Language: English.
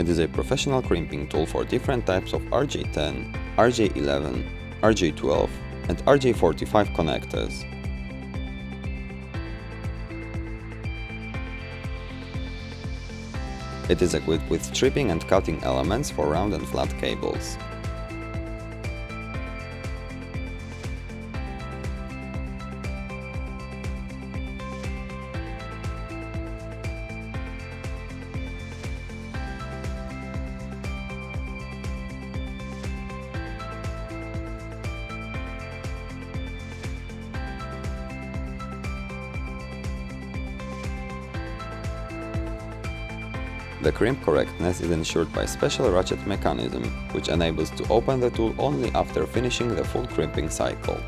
It is a professional crimping tool for different types of RJ10, RJ11, RJ12 and RJ45 connectors. It is equipped with stripping and cutting elements for round and flat cables. The crimp correctness is ensured by special ratchet mechanism, which enables to open the tool only after finishing the full crimping cycle.